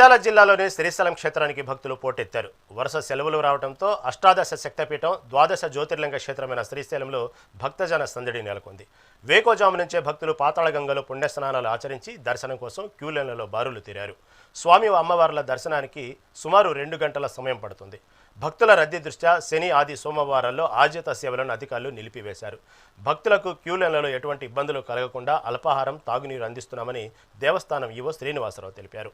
నంద్యాల జిల్లాలోని శ్రీశైలం క్షేత్రానికి భక్తులు పోటెత్తారు. వరుస సెలవులు రావడంతో అష్టాదశ శక్తిపీఠం, ద్వాదశ జ్యోతిర్లింగ క్షేత్రమైన శ్రీశైలంలో భక్తజన సందడి నెలకొంది. వేకోజాము నుంచే భక్తులు పాతాళగంగలో పుణ్యస్నానాలు ఆచరించి దర్శనం కోసం క్యూలైన్లలో బారులు తీరారు. స్వామి అమ్మవార్ల దర్శనానికి సుమారు 2 గంటల సమయం పడుతుంది. భక్తుల రద్దీ దృష్ట్యా శని, ఆది, సోమవారాల్లో ఆర్జిత సేవలను అధికారులు నిలిపివేశారు. భక్తులకు క్యూలైన్లలో ఎటువంటి ఇబ్బందులు కలగకుండా అల్పాహారం, తాగునీరు అందిస్తున్నామని దేవస్థానం ఈవో శ్రీనివాసరావు తెలిపారు.